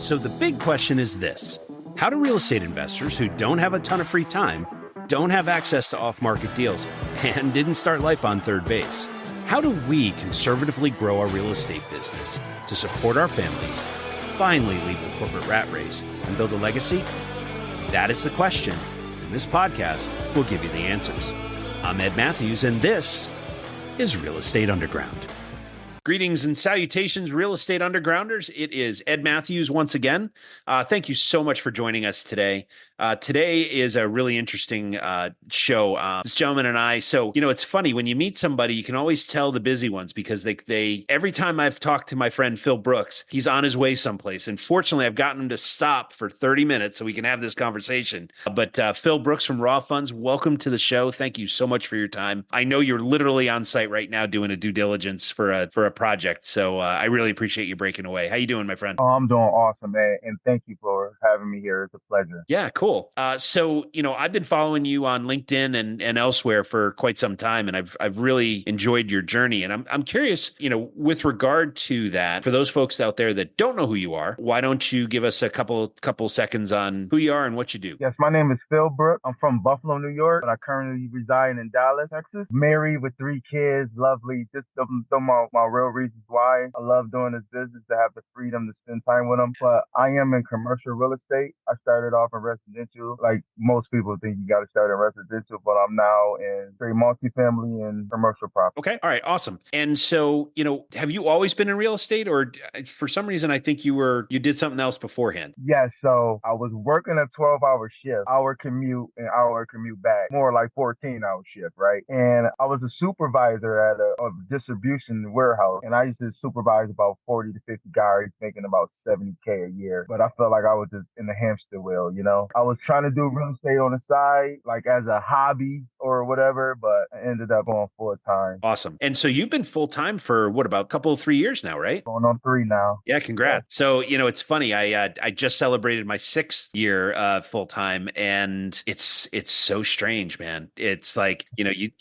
So the big question is this: how do real estate investors who don't have a ton of free time, don't have access to off-market deals, and didn't start life on third base, how do we conservatively grow our real estate business to support our families, finally leave the corporate rat race, and build a legacy? That is the question, and this podcast will give you the answers. I'm Ed Matthews, and this is Real Estate Underground. Greetings and salutations, Real Estate Undergrounders. It is Ed Matthews once again. Thank you so much for joining us today. Today is a really interesting show. This gentleman and I, so, it's funny when you meet somebody, you can always tell the busy ones because they every time I've talked to my friend Phil Brooks, he's on his way someplace. And fortunately, I've gotten him to stop for 30 minutes so we can have this conversation. But Phil Brooks from Raw Funds, welcome to the show. Thank you so much for your time. I know you're literally on site right now doing a due diligence for a project. So I really appreciate you breaking away. How you doing, my friend? Oh, I'm doing awesome, man. And thank you for having me here. It's a pleasure. Yeah, cool. So, I've been following you on LinkedIn and elsewhere for quite some time, and I've really enjoyed your journey. And I'm curious, with regard to that, for those folks out there that don't know who you are, why don't you give us a couple seconds on who you are and what you do? Yes, my name is Phil Brooks. I'm from Buffalo, New York, but I currently reside in Dallas, Texas. Married with 3 kids, lovely. Just my real reasons why I love doing this business, to have the freedom to spend time with them. But I am in commercial real estate. I started off in residential. Like most people think you got to start in residential, but I'm now in very multifamily and commercial property. Okay. All right. Awesome. And so, have you always been in real estate, or for some reason, I think you did something else beforehand? Yes. So I was working a 12-hour shift, hour commute and hour commute back, more like 14-hour shift, right? And I was a supervisor at a distribution warehouse, and I used to supervise about 40 to 50 guys, making about 70K a year. But I felt like I was just in the hamster wheel, I was trying to do real estate on the side, like as a hobby or whatever, but I ended up going full time. Awesome. And so you've been full time for what, about 3 years now, right? Going on 3 now. Yeah, congrats. Yeah. So, it's funny. I just celebrated my 6th year full time, and it's so strange, man. It's like,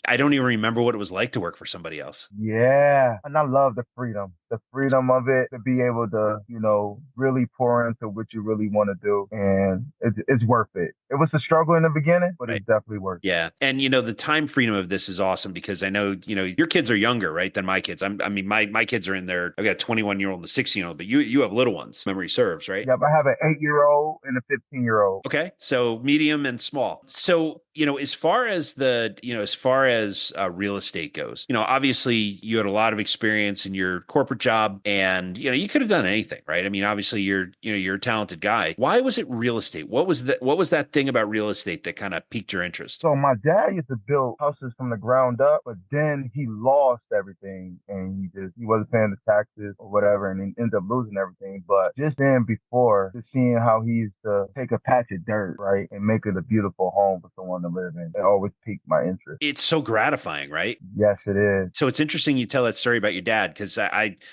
I don't even remember what it was like to work for somebody else. Yeah. And I love the freedom of it, to be able to, really pour into what you really want to do. And it's worth it. It was a struggle in the beginning, but It's definitely worth it. Yeah. And, the time freedom of this is awesome because I know, your kids are younger, right, than my kids. My kids are in there. I've got a 21-year-old and a 16-year-old, but you have little ones, memory serves, right? Yep. I have an 8-year-old and a 15-year-old. Okay. So medium and small. So, as far as real estate goes, obviously you had a lot of experience in your corporate job, and, you could have done anything, right? I mean, obviously you're a talented guy. Why was it real estate? What was that thing about real estate that kind of piqued your interest? So my dad used to build houses from the ground up, but then he lost everything, and he wasn't paying the taxes or whatever, and he ended up losing everything. But just then, before, just seeing how he used to take a patch of dirt, right, and make it a beautiful home for someone to live in, it always piqued my interest. It's so gratifying, right? Yes, it is. So it's interesting you tell that story about your dad, because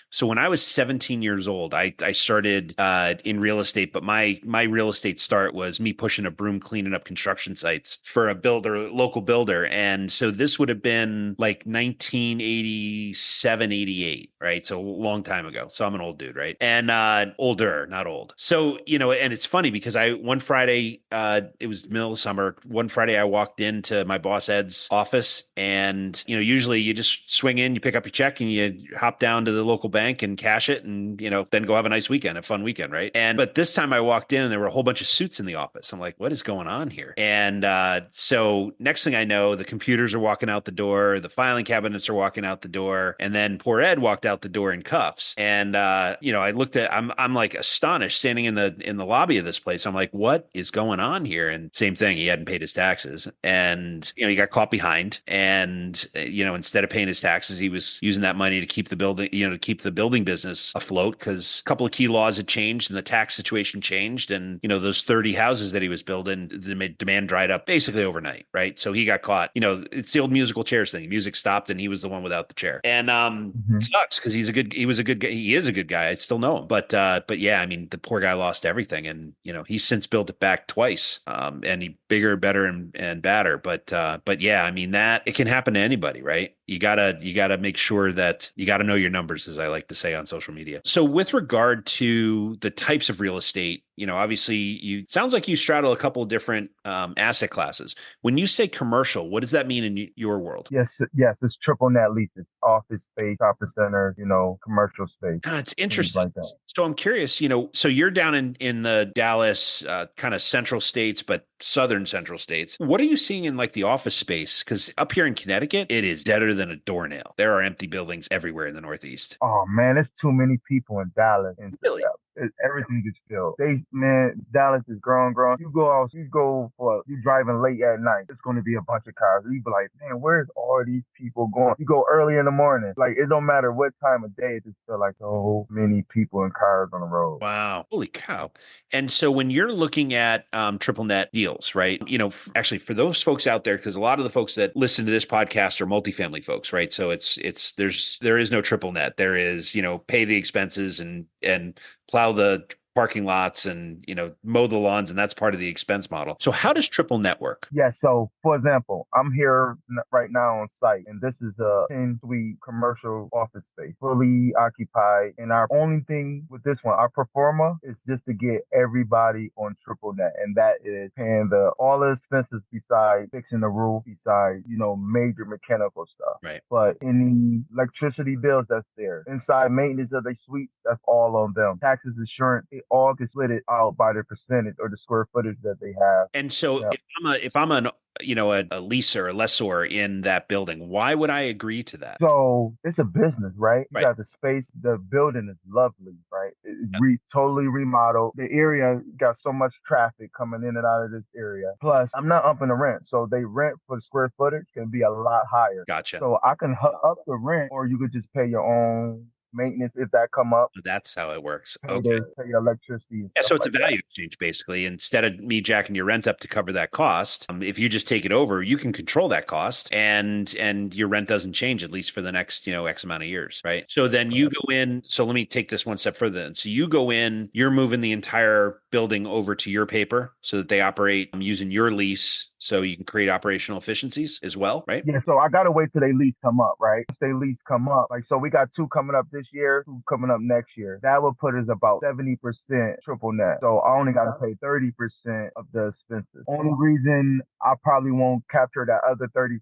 so when I was 17 years old, I started in real estate, but my real estate start was me pushing a broom cleaning up construction sites for a local builder. And so this would have been like 1987, 88, right? So a long time ago. So I'm an old dude, right? And older, not old. So, and it's funny because one Friday, it was the middle of summer. One Friday I walked into my boss Ed's office, and, usually you just swing in, you pick up your check, and you hop down to the local bank and cash it, and, then go have a nice weekend, a fun weekend, right? But this time I walked in and there were a whole bunch of suits in the office. I'm like, what is going on here? And so next thing I know, the computers are walking out the door, the filing cabinets are walking out the door, and then poor Ed walked out the door in cuffs. And I looked at, I'm like astonished, standing in the lobby of this place. I'm like, what is going on here? And same thing, he hadn't paid his taxes, and he got caught behind. And instead of paying his taxes, he was using that money to keep the building business afloat, because a couple of key laws had changed and the tax situation changed, and those 30 houses that he was building, the demand dried up basically overnight, right? So he got caught. It's the old musical chairs thing. Music stopped and he was the one without the chair. And it sucks, because he is a good guy. I still know him, but yeah, I mean, the poor guy lost everything, and he's since built it back twice, and he bigger, better, and badder. But yeah, I mean, that it can happen to anybody, right? You gotta make sure that you gotta know your numbers, as I like to say on social media. So with regard to the types of real estate, obviously you sounds like you straddle a couple of different asset classes. When you say commercial, what does that mean in your world? Yes, yes, it's triple net leases, office space, shopping center, commercial space, It's things interesting. like that. So I'm curious, so you're down in the Dallas kind of central states, but southern central states. What are you seeing in like the office space? Because up here in Connecticut, it is deader than a doornail. There are empty buildings everywhere in the Northeast. Oh man, there's too many people in Dallas and Really? everything is filled. Man, Dallas is growing. You driving late at night. It's going to be a bunch of cars. You be like, man, where's all these people going? You go early in the morning. Like it don't matter what time of day. It just feel like so many people and cars on the road. Wow. Holy cow. And so when you're looking at triple net deals, right? Actually for those folks out there, because a lot of the folks that listen to this podcast are multifamily folks, right? So there is no triple net. There is, pay the expenses and plow the parking lots and, mow the lawns, and that's part of the expense model. So how does triple net work? Yeah, so for example, I'm here right now on site, and this is a 10-suite commercial office space, fully occupied. And our only thing with this one, our performer, is just to get everybody on triple net, and that is paying all the expenses besides fixing the roof, besides major mechanical stuff. Right. But any electricity bills, that's there. Inside maintenance of the suites, that's all on them. Taxes, insurance, it all gets split out by the percentage or the square footage that they have. And so Yeah. if I'm a leaser, a lessor in that building, why would I agree to that? So it's a business, right? You Right. got the space. The building is lovely, right? It's Yeah. totally remodeled. The area got so much traffic coming in and out of this area. Plus, I'm not upping the rent, so they rent for the square footage can be a lot higher. Gotcha. So I can up the rent, or you could just pay your own maintenance if that come up. That's how it works. Pay Okay. pay your electricity and Yeah, stuff so it's a like that. value exchange basically. Instead of me jacking your rent up to cover that cost, if you just take it over, you can control that cost, and your rent doesn't change at least for the next X amount of years, right? So then you go in. So let me take this one step further. Then, so you go in, you're moving the entire building over to your paper so that they operate using your lease, so you can create operational efficiencies as well, right? Yeah, so I gotta wait till they lease come up, right? Once they lease come up, like so we got two coming up this year, two coming up next year. That will put us about 70% triple net. So I only gotta pay 30% of the expenses. Only reason I probably won't capture that other 30%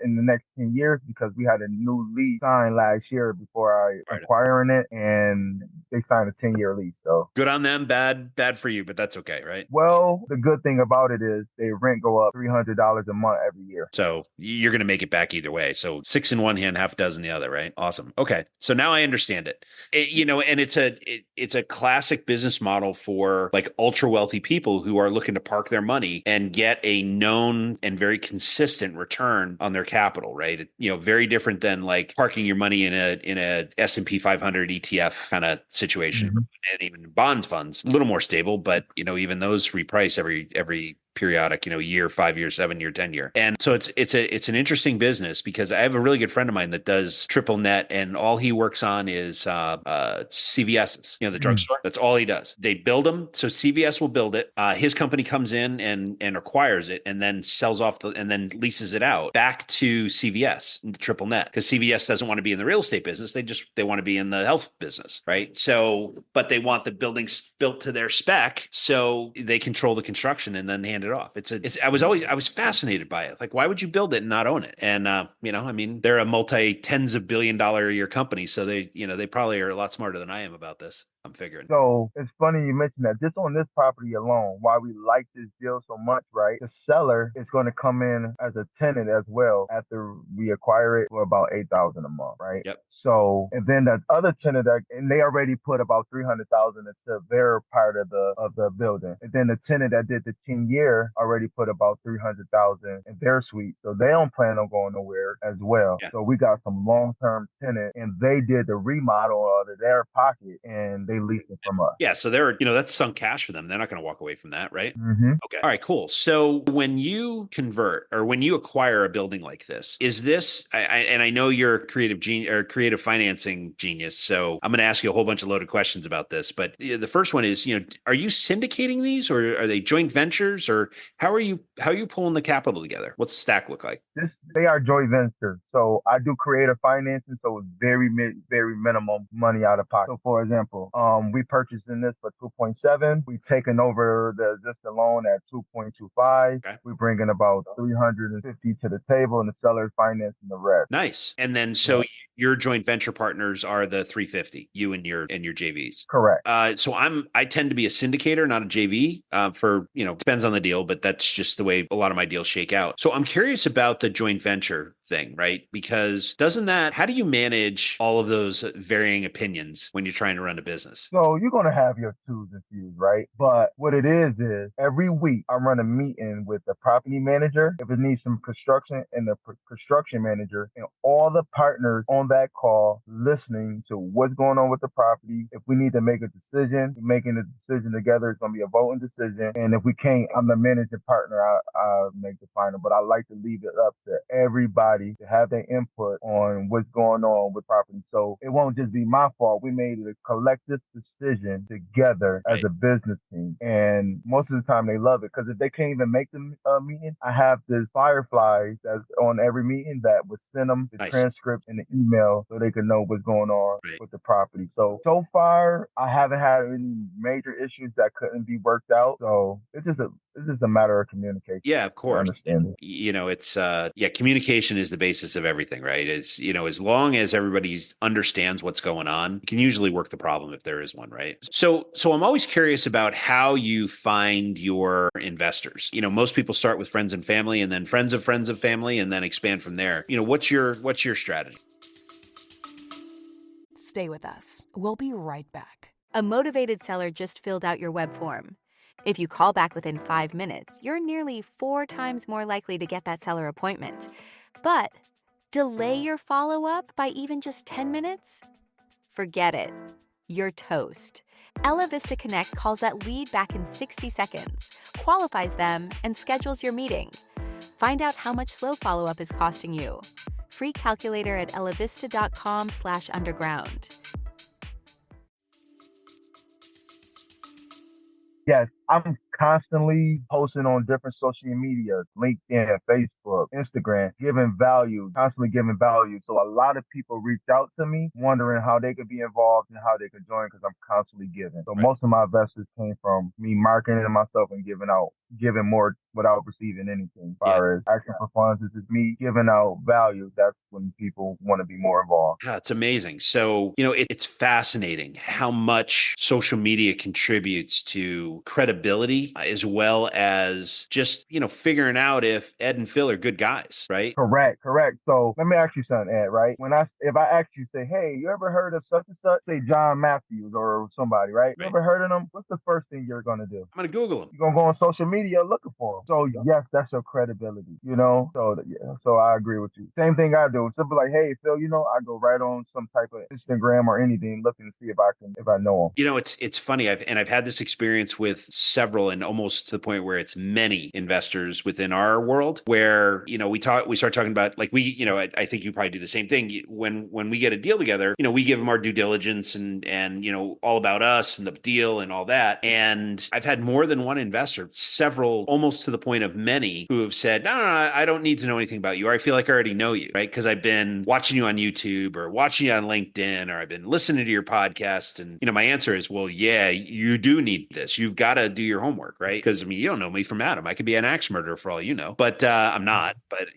in the next 10 years because we had a new lease signed last year before Right. acquiring it, and they signed a 10-year lease. So Good on them, bad for you, but that's okay, right? well, the good thing about it is their rent go up $300 a month every year. So you're going to make it back either way. So six in one hand, half a dozen the other, right? Awesome. Okay. So now I understand it. And it's a classic business model for like ultra wealthy people who are looking to park their money and get a known and very consistent return on their capital, right? Very different than like parking your money in a S&P 500 ETF kind of situation. Mhm. And even bond funds, a little more stable, but even those reprice every periodic, year, 5 year, 7 year, 10 year. And so it's an interesting business because I have a really good friend of mine that does triple net, and all he works on is CVS's, the drugstore. That's all he does. They build them. So CVS will build it. His company comes in and acquires it and then sells off and then leases it out back to CVS, triple net, because CVS doesn't want to be in the real estate business. They want to be in the health business, right? So, but they want the buildings built to their spec, so they control the construction and then hand it off. I was fascinated by it. Like, why would you build it and not own it? And they're a multi tens of $billion a year company, so they probably are a lot smarter than I am about this, I'm figuring. So it's funny you mentioned that. Just on this property alone, why we like this deal so much, right? The seller is going to come in as a tenant as well after we acquire it for about 8,000 a month, right? Yep. So and then that other tenant and they already put about 300,000 into their part of the building, and then the tenant that did the 10-year already put about 300,000 in their suite, so they don't plan on going nowhere as well. Yeah. So we got some long-term tenant, and they did the remodel out of their pocket, and they lease it from us. Yeah, so they're, that's sunk cash for them. They're not going to walk away from that, right? Hmm. Okay. All right, cool. So when you convert or when you acquire a building like this, is this, and I know you're a creative genius or creative financing genius, so I'm going to ask you a whole bunch of loaded questions about this. But the first one is, are you syndicating these or are they joint ventures or how are you pulling the capital together? What's the stack look like? They are joint ventures. So I do creative financing, so it's very minimum money out of pocket. So for example, we purchased in this for 2.7. We taken over the existing loan at 2.25. Okay. We bring in about 350 to the table, and the seller is financing the rest. Nice. And then so your joint venture partners are the 350, you and your JVs. Correct. So I tend to be a syndicator, not a JV. For depends on the deal, but that's just the way a lot of my deals shake out. So I'm curious about the joint venture thing, right? Because how do you manage all of those varying opinions when you're trying to run a business? So you're gonna have your twos and fews, right? But what it is every week I run a meeting with the property manager if it needs some construction and the construction manager and all the partners on that call listening to what's going on with the property. If we need to make a decision, we're making a decision together. It's gonna be a voting decision. And if we can't, I'm the managing partner. I make the final. But I like to leave it up to everybody to have their input on what's going on with property. So it won't just be my fault. We made it a collective decision together as Right. a business team. And most of the time they love it because if they can't even make the meeting, I have this fireflies that's on every meeting that would send them the Nice. transcript and the email so they can know what's going on Right. with the property. So far, I haven't had any major issues that couldn't be worked out. So it's just a matter of communication. Yeah, of And course. understanding. It's communication is the basis of everything, right? It's, as long as everybody understands what's going on, you can usually work the problem if there is one, right? So I'm always curious about how you find your investors. Most people start with friends and family and then friends of family and then expand from there. What's your strategy? Stay with us. We'll be right back. A motivated seller just filled out your web form. If you call back within 5 minutes, you're nearly 4 times more likely to get that seller appointment. But delay your follow-up by even just 10 minutes? Forget it. You're toast. Ella Vista Connect calls that lead back in 60 seconds, qualifies them, and schedules your meeting. Find out how much slow follow-up is costing you. Free calculator at ellavista.com/underground. Yes, I'm constantly posting on different social media, LinkedIn, Facebook, Instagram, constantly giving value. So a lot of people reach out to me wondering how they could be involved and how they could join because I'm constantly giving. So Right. most of my investors came from me marketing myself and giving more without receiving anything. As far as asking for funds, this is me giving out value. That's when people want to be more involved. Yeah, it's amazing. So, it's fascinating how much social media contributes to credibility as well as just, figuring out if Ed and Phil are good guys, right? Correct. So let me ask you something, Ed, right? If I ask you, say, hey, you ever heard of such and such? Say John Matthews or somebody, right? You Right. ever heard of them? What's the first thing you're gonna do? I'm going to Google them. You're gonna go on social media looking for them. So yes, that's your credibility, So I agree with you. Same thing I do. Simple like, hey, Phil, I go right on some type of Instagram or anything, looking to see if I know them. It's funny. I've had this experience with several and almost to the point where it's many investors within our world where, we start talking about like I think you probably do the same thing. When we get a deal together, we give them our due diligence and all about us and the deal and all that. And I've had more than one investor, several, almost to the point of many who have said, no, I don't need to know anything about you. Or I feel like I already know you, right? Because I've been watching you on YouTube or watching you on LinkedIn, or I've been listening to your podcast. And, my answer is, well, yeah, you do need this. You've got to do your homework, right? Because you don't know me from Adam. I could be an axe murderer for all you know, but I'm not. But,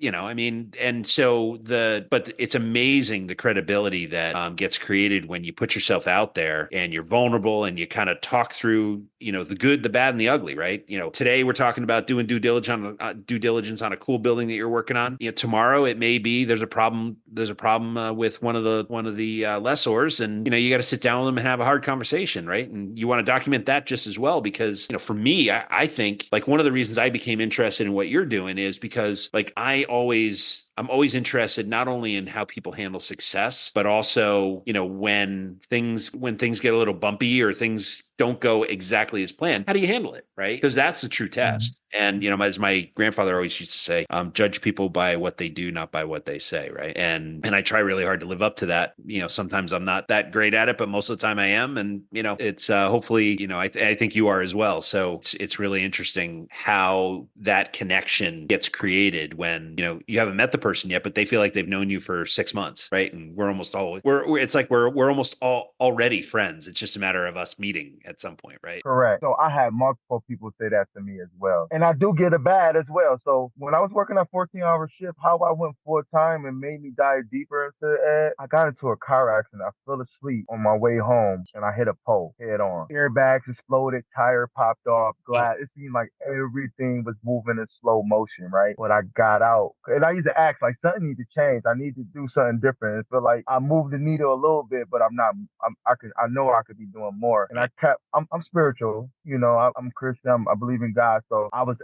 but it's amazing the credibility that gets created when you put yourself out there and you're vulnerable and you kind of talk through, the good, the bad, and the ugly, right? Today we're talking about doing due diligence on a cool building that you're working on. Tomorrow it may be there's a problem with one of the lessors, and you got to sit down with them and have a hard conversation, right? And you want to document that just as well because for me, I think like one of the reasons I became interested in what you're doing is because like I always I'm always interested not only in how people handle success, but also, when things get a little bumpy or things don't go exactly as planned, how do you handle it? Right. Because that's the true Mhm. test. And, as my grandfather always used to say, judge people by what they do, not by what they say. Right. And I try really hard to live up to that. Sometimes I'm not that great at it, but most of the time I am. And, it's hopefully, I think you are as well. So it's really interesting how that connection gets created when, you haven't met the person yet, but they feel like they've known you for 6 months. Right. And it's like we're almost all already friends. It's just a matter of us meeting at some point. Right. Correct. So I had multiple people say that to me as well. And I do get it bad as well. So when I was working a 14-hour shift, how I went full time and made me dive deeper into it, I got into a car accident. I fell asleep on my way home and I hit a pole head on. Airbags exploded, tire popped off, Oh, glass. It seemed like everything was moving in slow motion, right? But I got out. And I used to ask, like, something need to change. I need to do something different. It feel like I moved the needle a little bit, but I'm not, I know I could be doing more. And right. I'm spiritual, I'm Christian, I believe in God. So I'm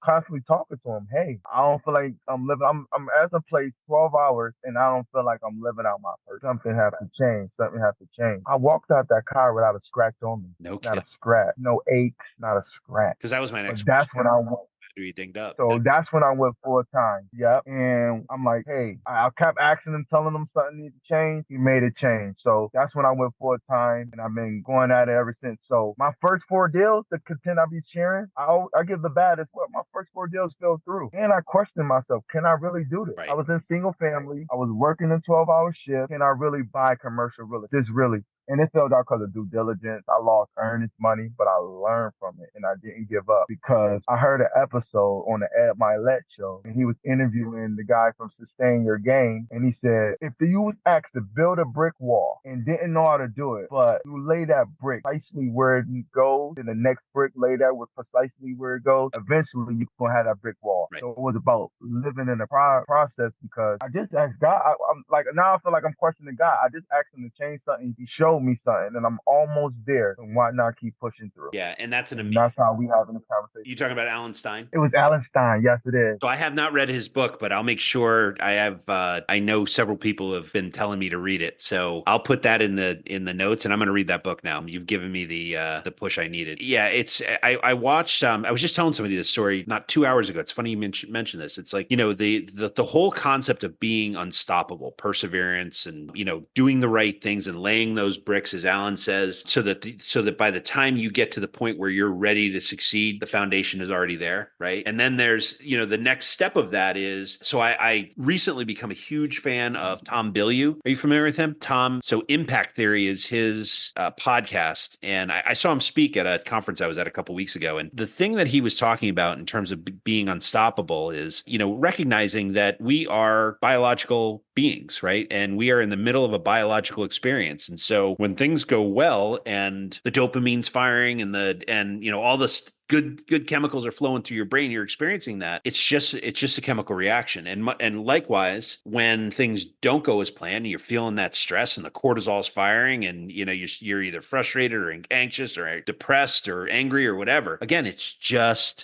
constantly talking to him. Hey, I don't feel like I'm living, I'm as a place 12 hours and I don't feel like I'm living out my purpose. Something has to change. Something has to change. I walked out that car without a scratch on me. No Not kidding. a scratch. No aches, not a scratch. Because that was my But next that's when I went. we dinged up. Yeah. So that's when I went full time. Yep. And I'm like, hey, I kept asking him, telling him something needed to change. He made it change. So that's when I went full time, and I've been going at it ever since. So my first 4 deals, the content I be sharing, I give the bad as well. My first 4 deals fell through. And I questioned myself, can I really do this? I Right. was in single family. I was working a 12-hour shift. Can I really buy commercial real estate? This really. And it fell out because of due diligence. I lost earnest money, but I learned from it and I didn't give up because I heard an episode on the Ed Milet show and he was interviewing the guy from Sustain Your Game. And he said, if you was asked to build a brick wall and didn't know how to do it, but you lay that brick precisely where it goes and the next brick lay that with precisely where it goes, eventually you're going to have that brick wall. Right. So it was about living in the process because I just asked God. I'm like, now I feel like I'm questioning God. I just asked him to change something. He showed me something and I'm almost there. And why not keep pushing through? Yeah. And that's And that's how we having this conversation. you talking about Alan Stein? It was Alan Stein. Yes, it is. So I have not read his book, but I'll make sure I have. I know several people have been telling me to read it, so I'll put that in the notes, and I'm going to read that book now. You've given me the push I needed. Yeah, it's. I watched. I was just telling somebody this story not 2 hours ago. It's funny you mentioned this. It's like the whole concept of being unstoppable, perseverance, and doing the right things and laying those bricks, as Alan says, so that by the time you get to the point where you're ready to succeed, the foundation is already there, right? And then there's the next step of that is I recently become a huge fan of Tom Bilyeu. Are you familiar with him? Tom. So Impact Theory is his podcast, and I saw him speak at a conference I was at a couple weeks ago. And the thing that he was talking about in terms of being unstoppable is recognizing that we are biological beings, right? And we are in the middle of a biological experience. And so when things go well and the dopamine's firing and all this good chemicals are flowing through your brain, you're experiencing that. It's just a chemical reaction. And likewise, when things don't go as planned, you're feeling that stress and the cortisol's firing and you're either frustrated or anxious or depressed or angry or whatever. Again, it's just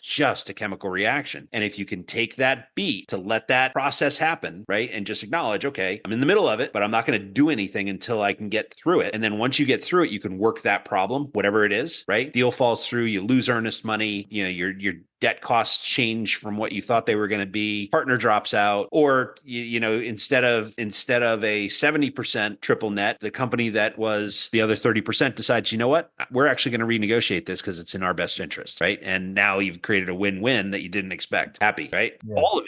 a chemical reaction. And if you can take that beat to let that process happen, right? And just acknowledge, okay, I'm in the middle of it, but I'm not going to do anything until I can get through it. And then once you get through it, you can work that problem, whatever it is, right? Deal falls through, you lose earnest money, your debt costs change from what you thought they were going to be, partner drops out, or instead of a 70% triple net, the company that was the other 30% decides, you know what, we're actually going to renegotiate this because it's in our best interest, right? And now you've created a win-win that you didn't expect. Happy, right? Yeah. All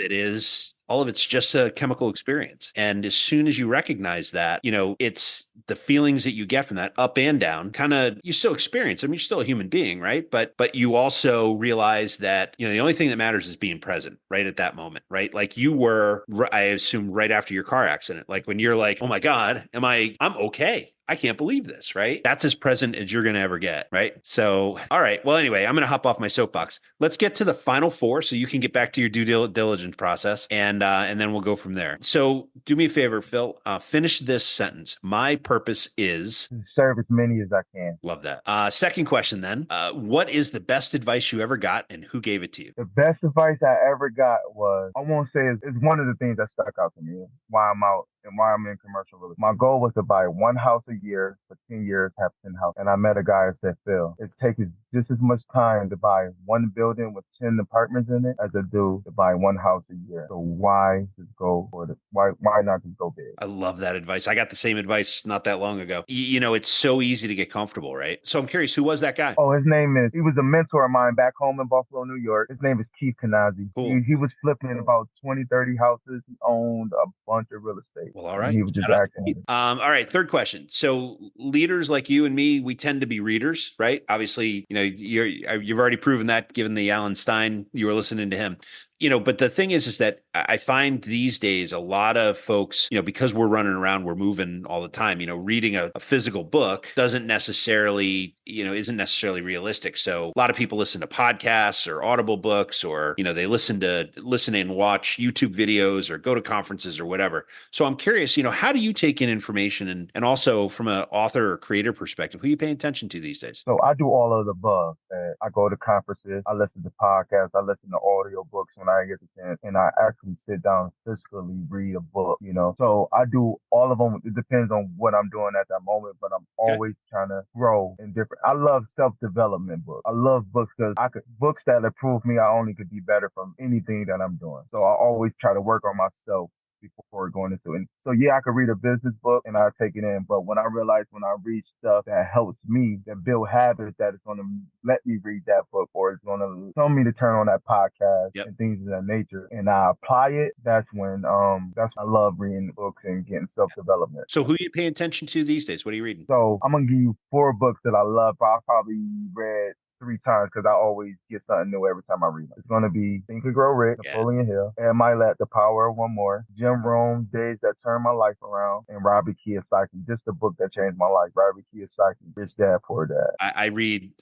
of it's just a chemical experience. And as soon as you recognize that, it's the feelings that you get from that up and down, kind of, you still experience. I mean, you're still a human being, right? But you also realize that, the only thing that matters is being present right at that moment, right? Like you were, I assume, right after your car accident, like when you're like, oh my God, I'm okay. I can't believe this, right? That's as present as you're going to ever get, right? So, all right. Well, anyway, I'm going to hop off my soapbox. Let's get to the final four so you can get back to your due diligence process, and then we'll go from there. So do me a favor, Phil. Finish this sentence. My purpose is... serve as many as I can. Love that. Second question then. What is the best advice you ever got, and who gave it to you? The best advice I ever got was, I won't say it's one of the things that stuck out to me, why I'm out and why I'm in commercial real estate. My goal was to buy one house a year for 10 years, have 10 houses. And I met a guy that said, Phil, it takes just as much time to buy one building with 10 apartments in it as it do to buy one house a year. So why just go for the, why not just go big? I love that advice. I got the same advice not that long ago. You know, it's so easy to get comfortable, right? So I'm curious, who was that guy? Oh, he was a mentor of mine back home in Buffalo, New York. His name is Keith Kanazi. Cool. He was flipping about 20, 30 houses. He owned a bunch of real estate. Well, all right. He was just acting. All right. Third question. So leaders like you and me, we tend to be readers, right? Obviously, you know, you've already proven that given the Alan Stein, you were listening to him. You know, but the thing is that I find these days a lot of folks, you know, because we're running around, we're moving all the time, you know, reading a physical book isn't necessarily realistic. So a lot of people listen to podcasts or audible books, or, you know, they listen and watch YouTube videos or go to conferences or whatever. So I'm curious, you know, how do you take in information, and also from an author or creator perspective, who are you paying attention to these days? So I do all of the above. I go to conferences, I listen to podcasts, I listen to audio books when I get the chance, and I actually sit down and physically read a book, you know. So I do all of them. It depends on what I'm doing at that moment, but I'm always trying to grow in different. I love self-development books. I love books because books that improve me. I only could be better from anything that I'm doing. So I always try to work on myself before going into it. So yeah, I could read a business book and I take it in. But when I read stuff that helps me, that build habits, that is going to let me read that book, or it's going to tell me to turn on that podcast and things of that nature, and I apply it, that's when I love reading books and getting self-development. So who are you paying attention to these days? What are you reading? So I'm going to give you 4 books that I love. I probably read 3 times because I always get something new every time I read them. It's going to be Think and Grow Rich, Napoleon Hill, and My Let, The Power of One More, Jim Rohn, Days That Turned My Life Around, and Robert Kiyosaki. Just a book that changed my life. Robert Kiyosaki, Rich Dad, Poor Dad. I read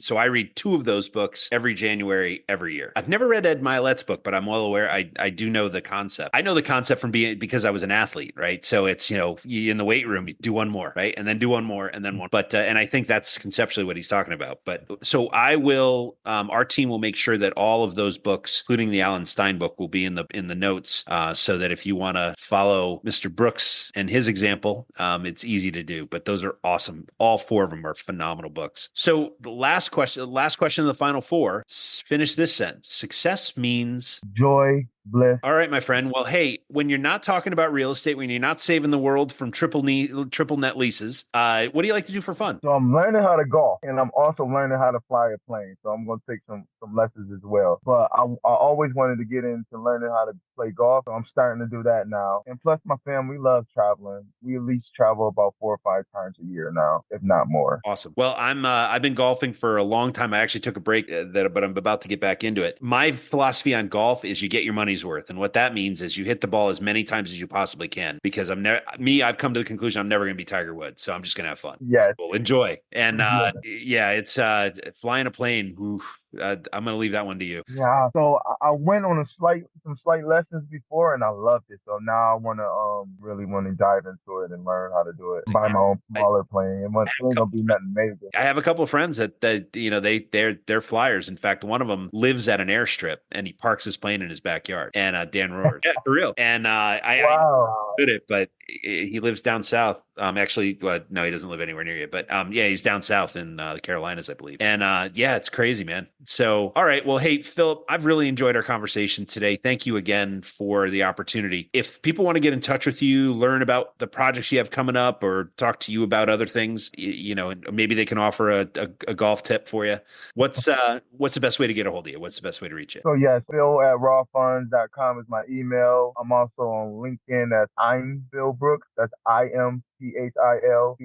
2 of those books every January, every year. I've never read Ed Milet's book, but I'm well aware. I do know the concept. I know the concept because I was an athlete, right? So it's, you know, in the weight room, you do one more, right? And then do one more, and then one. But, and I think that's conceptually what he's talking about. But so our team will make sure that all of those books, including the Alan Stein book, will be in the notes, so that if you want to follow Mr. Brooks and his example, it's easy to do. But those are awesome. All 4 of them are phenomenal books. So the last question of the final 4, finish this sentence. Success means joy, bliss. All right, my friend. Well, hey, when you're not talking about real estate, when you're not saving the world from triple net leases, what do you like to do for fun? So I'm learning how to golf, and I'm also learning how to fly a plane. So I'm going to take some lessons as well. But I always wanted to get into learning how to play golf. So I'm starting to do that now. And plus, my family loves traveling. We at least travel about 4 or 5 times a year now, if not more. Awesome. Well, I've been golfing for a long time. I actually took a break, but I'm about to get back into it. My philosophy on golf is you get your money's worth. And what that means is you hit the ball as many times as you possibly can, because I've come to the conclusion I'm never going to be Tiger Woods. So I'm just going to have fun. Yes. Cool. Enjoy. And it's flying a plane. Oof. I'm going to leave that one to you. Yeah. So I went on some slight lessons before, and I loved it. So now I want to really want to dive into it and learn how to do it. Buy my own smaller plane. It ain't gonna be nothing major. I have a couple of friends that you know they're flyers. In fact, one of them lives at an airstrip and he parks his plane in his backyard. And Dan Rohr, yeah, for real. And I did it, but he lives down south. Actually, no, he doesn't live anywhere near you, but yeah, he's down south in the Carolinas, I believe. And yeah, it's crazy, man. So, all right. Well, hey, Philip, I've really enjoyed our conversation today. Thank you again for the opportunity. If people want to get in touch with you, learn about the projects you have coming up, or talk to you about other things, you know, maybe they can offer a golf tip for you. What's the best way to get a hold of you? What's the best way to reach you? So yes, Phil@rawfunds.com is my email. I'm also on LinkedIn as I'm Phil Brooks. That's IM PhilBrooks.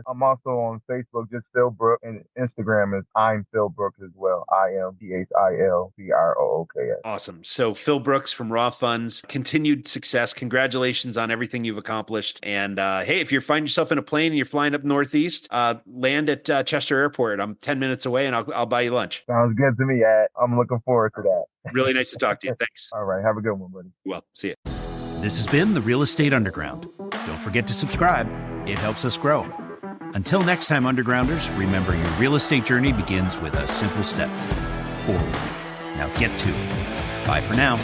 I'm also on Facebook, just Phil Brooks, and Instagram is I'm Phil Brooks as well. IMPhilBrooks. Awesome. So Phil Brooks from Raw Funds, continued success. Congratulations on everything you've accomplished. And hey, if you find yourself in a plane and you're flying up northeast, land at Chester Airport. I'm 10 minutes away, and I'll buy you lunch. Sounds good to me, Ad. I'm looking forward to that. Really nice to talk to you. Thanks. All right. Have a good one, buddy. Well, see you. This has been the Real Estate Underground. Don't forget to subscribe. It helps us grow. Until next time, Undergrounders, remember your real estate journey begins with a simple step forward. Now get to it. Bye for now.